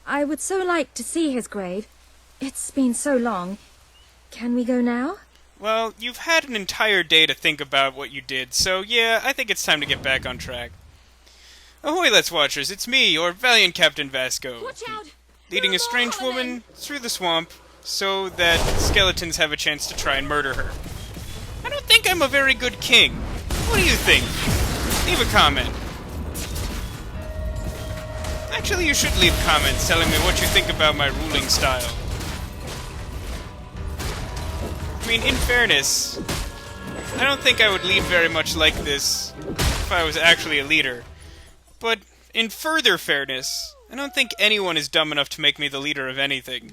I would so like to see his grave. It's been so long. Can we go now? Well, you've had an entire day to think about what you did, so yeah, I think it's time to get back on track. Ahoy, Let's Watchers, it's me, your valiant Captain Vasco. Watch out! Leading a strange woman through the swamp so that skeletons have a chance to try and murder her. I don't think I'm a very good king. What do you think? Leave a comment. Actually, you should leave comments telling me what you think about my ruling style. I mean, in fairness, I don't think I would lead very much like this if I was actually a leader. But in further fairness, I don't think anyone is dumb enough to make me the leader of anything.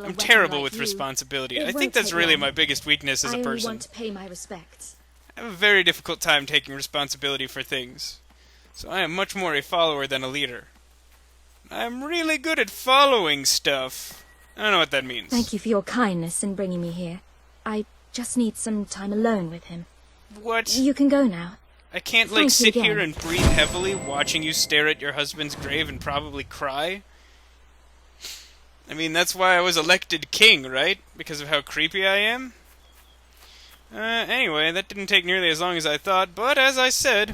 I'm terrible with responsibility. I think that's really my biggest weakness as a person. I only want to pay my respects. I have a very difficult time taking responsibility for things. So I am much more a follower than a leader. I'm really good at following stuff. I don't know what that means. Thank you for your kindness in bringing me here. I just need some time alone with him. What? You can go now. I can't, like, sit here and breathe heavily watching you stare at your husband's grave and probably cry? I mean, that's why I was elected king, right? Because of how creepy I am? Anyway, that didn't take nearly as long as I thought, but as I said,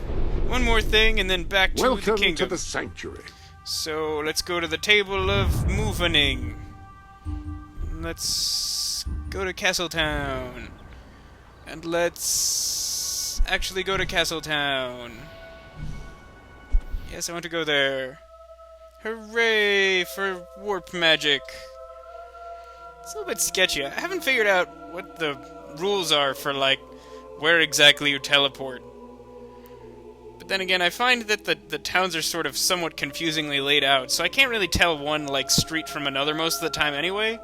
one more thing and then back to the kingdom. Welcome to the sanctuary. So, let's go to the table of moving. Let's go to Castletown. And let's actually go to Castletown. Yes, I want to go there. Hooray for warp magic. It's a little bit sketchy. I haven't figured out what the rules are for, like, where exactly you teleport. But then again, I find that the towns are sort of somewhat confusingly laid out, so I can't really tell one, like, street from another most of the time anyway.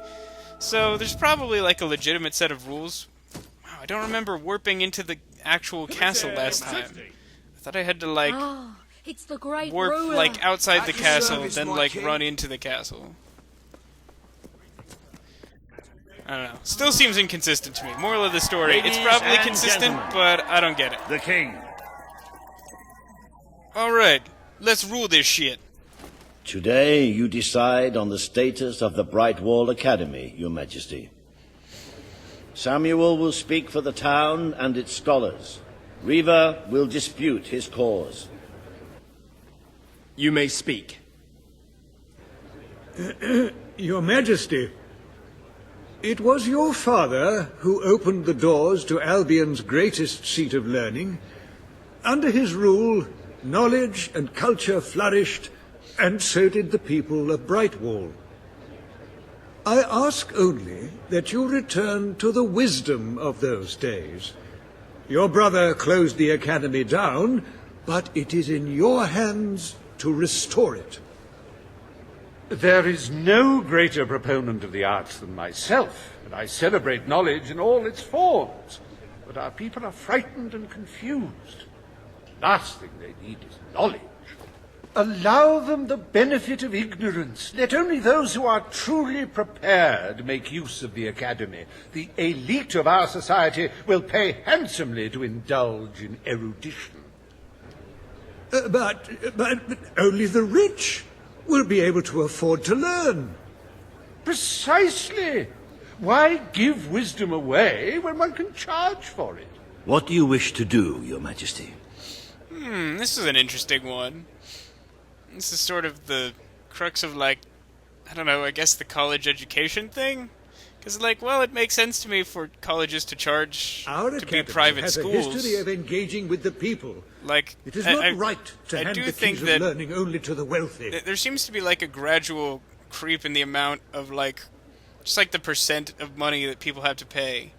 So there's probably, like, a legitimate set of rules. Wow, I don't remember warping into the actual castle last time. I thought I had to, like, it's the great warp, ruler. like, outside the castle, then, like, run into the castle. I don't know. Still seems inconsistent to me. Moral of the story, it's probably consistent, but I don't get it. The king. Alright, let's rule this shit. Today you decide on the status of the Brightwall Academy, Your Majesty. Samuel will speak for the town and its scholars. Reva will dispute his cause. You may speak. Your Majesty, it was your father who opened the doors to Albion's greatest seat of learning. Under his rule, knowledge and culture flourished, and so did the people of Brightwall. I ask only that you return to the wisdom of those days. Your brother closed the academy down, but it is in your hands to restore it. There is no greater proponent of the arts than myself, and I celebrate knowledge in all its forms. But our people are frightened and confused. The last thing they need is knowledge. Allow them the benefit of ignorance. Let only those who are truly prepared make use of the academy. The elite of our society will pay handsomely to indulge in erudition. But only the rich will be able to afford to learn. Precisely. Why give wisdom away when one can charge for it? What do you wish to do, Your Majesty? This is an interesting one. This is sort of the crux of, like, I don't know, I guess the college education thing? Because, like, well, it makes sense to me for colleges to charge to be private schools. Our academy has a history of engaging with the people. Like, it is not right to hand the keys of learning only to the wealthy. There seems to be, like, a gradual creep in the amount of, like, just like the percent of money that people have to pay.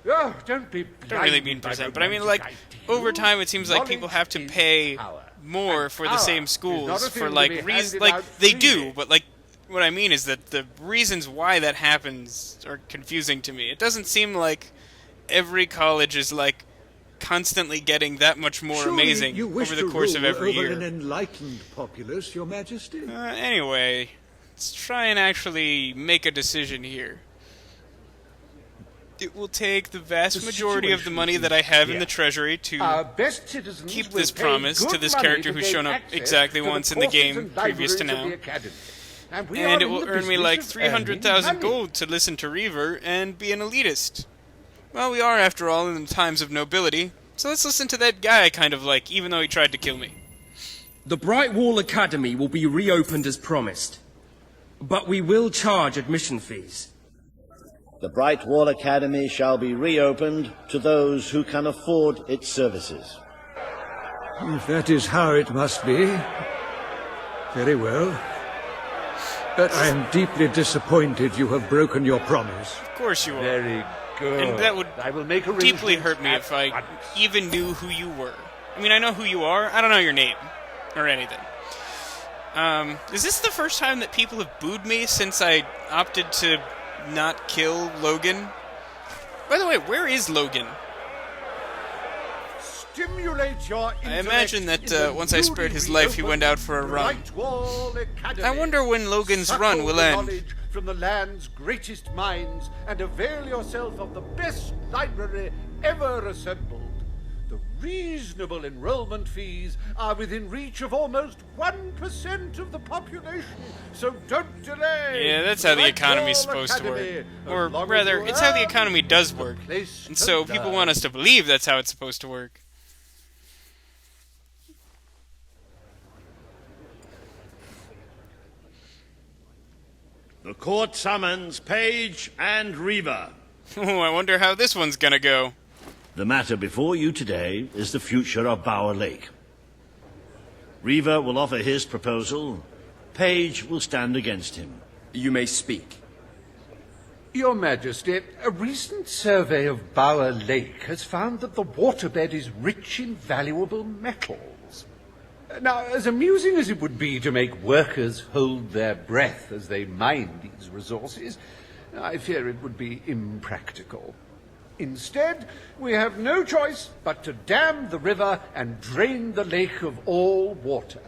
Oh, don't really mean percent, but I mean, like, over time it seems like people have to pay more for the same schools for, like, reasons, like, they do, but, like, what I mean is that the reasons why that happens are confusing to me. It doesn't seem like every college is, like, constantly getting that much more amazing over the course of every year. An enlightened populace, Your Majesty. Anyway, let's try and actually make a decision here. It will take the vast majority of the money that I have in the treasury to keep this promise to this character who's shown up exactly once in the game previous to now. and we And are it will in the earn me business like of 300,000 earning money. gold to listen to Reaver and be an elitist. Well, we are, after all, in the times of nobility, so let's listen to that guy I kind of like, even though he tried to kill me. The Brightwall Academy will be reopened as promised, but we will charge admission fees. The Brightwall Academy shall be reopened to those who can afford its services. If that is how it must be, very well. But I am deeply disappointed you have broken your promise. Of course you are. Very good. And that would I will make deeply arrangements hurt me at if I once. even knew who you were. I mean, I know who you are. I don't know your name or anything. Is this the first time that people have booed me since I opted to not kill Logan? By the way, where is Logan? Stimulate your I imagine intellect that in the once I spared his life, he went out for a run. Brightwall Academy. I wonder when Logan's Suckle run will the end. knowledge from the land's greatest minds and avail yourself of the best library ever assembled. The reasonable enrollment fees are within reach of almost 1% of the population, so don't delay. Yeah, that's how the economy's Brightwall supposed to work. Academy. Or As long as rather, you it's how the earn, economy does you have a work. place And to so people learn. want us to believe that's how it's supposed to work. The court summons Page and Reaver. Oh, I wonder how this one's gonna go. The matter before you today is the future of Bower Lake. Reaver will offer his proposal. Page will stand against him. You may speak. Your Majesty, a recent survey of Bower Lake has found that the waterbed is rich in valuable metals. Now, as amusing as it would be to make workers hold their breath as they mine these resources, I fear it would be impractical. Instead, we have no choice but to dam the river and drain the lake of all water.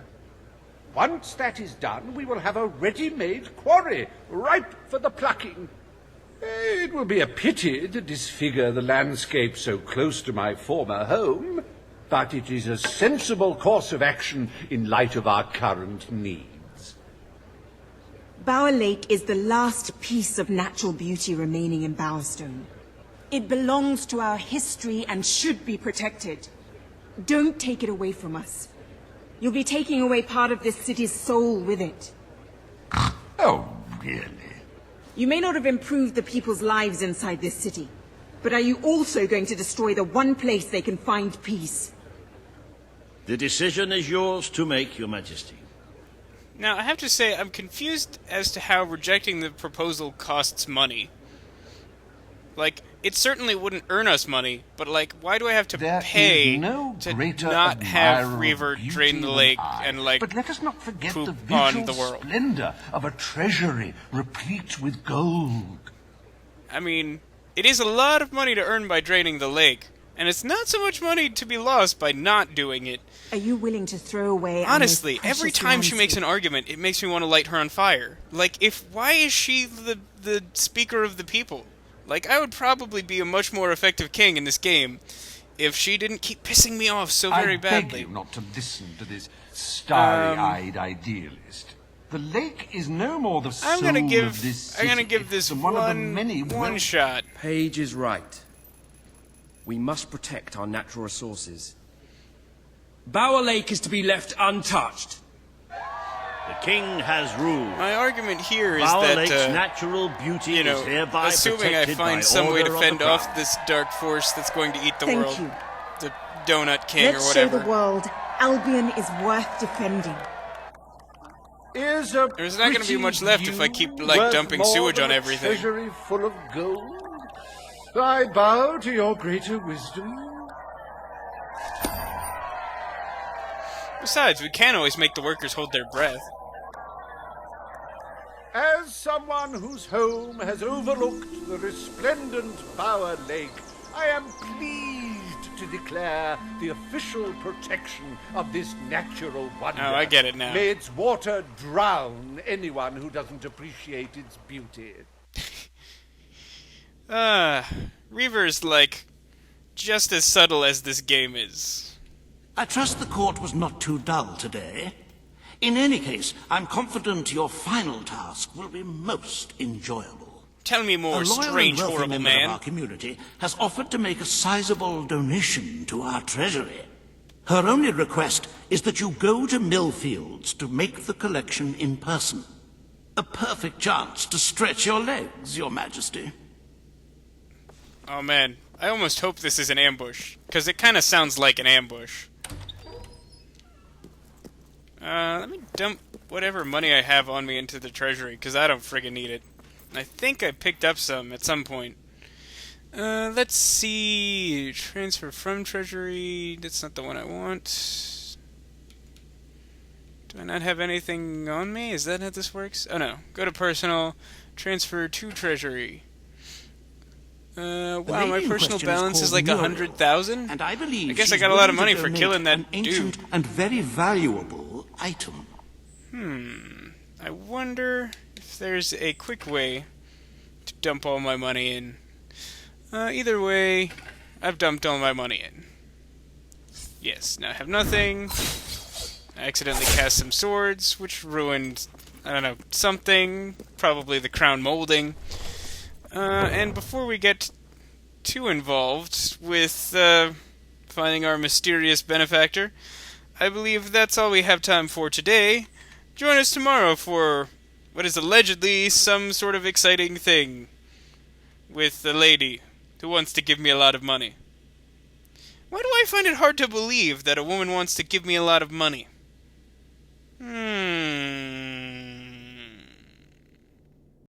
Once that is done, we will have a ready-made quarry, ripe for the plucking. It will be a pity to disfigure the landscape so close to my former home, but it is a sensible course of action in light of our current needs. Bower Lake is the last piece of natural beauty remaining in Bowerstone. It belongs to our history and should be protected. Don't take it away from us. You'll be taking away part of this city's soul with it. Oh, really? You may not have improved the people's lives inside this city, but are you also going to destroy the one place they can find peace? The decision is yours to make, Your Majesty. Now, I have to say, I'm confused as to how rejecting the proposal costs money. Like, it certainly wouldn't earn us money, but like, why do I have to There pay is no to greater not have admirer of Reaver beauty drain the than lake I. and like But let us not forget poop the on visual the world? splendor of a treasury replete with gold. I mean, it is a lot of money to earn by draining the lake, and it's not so much money to be lost by not doing it. Are you willing to throw away our most Honestly, every precious time she makes landscape? an argument, it makes me want to light her on fire. Like, why is she the speaker of the people? Like, I would probably be a much more effective king in this game if she didn't keep pissing me off so very I badly. beg you not to listen to this starry-eyed idealist. The lake is no more the soul I'm gonna of give this I'm gonna city give this than one of the many one shot. Page is right. We must protect our natural resources. Bower Lake is to be left untouched. The king has ruled. My argument here is Bower that Lake's natural beauty you know, is hereby assuming I protected by find some way to order of fend the off crown. this dark force that's going to eat the Thank world, you. the Donut King Let's or show whatever. the world Albion is worth defending. Is a There's not gonna be pretty much left if I keep, view like, worth dumping more sewage than on a everything. Treasury full of gold. I bow to your greater wisdom. Besides, we can always make the workers hold their breath. As someone whose home has overlooked the resplendent Bower Lake, I am pleased to declare the official protection of this natural wonder. Oh, I get it now. May its water drown anyone who doesn't appreciate its beauty. Reaver's, like, just as subtle as this game is. I trust the court was not too dull today. In any case, I'm confident your final task will be most enjoyable. Tell me more, strange, horrible member man. of our community has offered to make a sizable donation to our treasury. Her only request is that you go to Millfields to make the collection in person. A perfect chance to stretch your legs, Your Majesty. Oh man, I almost hope this is an ambush, because it kind of sounds like an ambush. Let me dump whatever money I have on me into the treasury, because I don't friggin' need it. I think I picked up some at some point. Let's see. Transfer from treasury. That's not the one I want. Do I not have anything on me? Is that how this works? Oh no. Go to personal. Transfer to treasury. Wow, my personal balance is like 100,000? And I believe I guess I she's got a lot of willing money to for donate killing that an ancient dude. and very valuable item. I wonder if there's a quick way to dump all my money in. Either way, I've dumped all my money in. Yes, now I have nothing. I accidentally cast some swords, which ruined, I don't know, something. Probably the crown molding. And before we get too involved with finding our mysterious benefactor, I believe that's all we have time for today. Join us tomorrow for what is allegedly some sort of exciting thing with a lady who wants to give me a lot of money. Why do I find it hard to believe that a woman wants to give me a lot of money?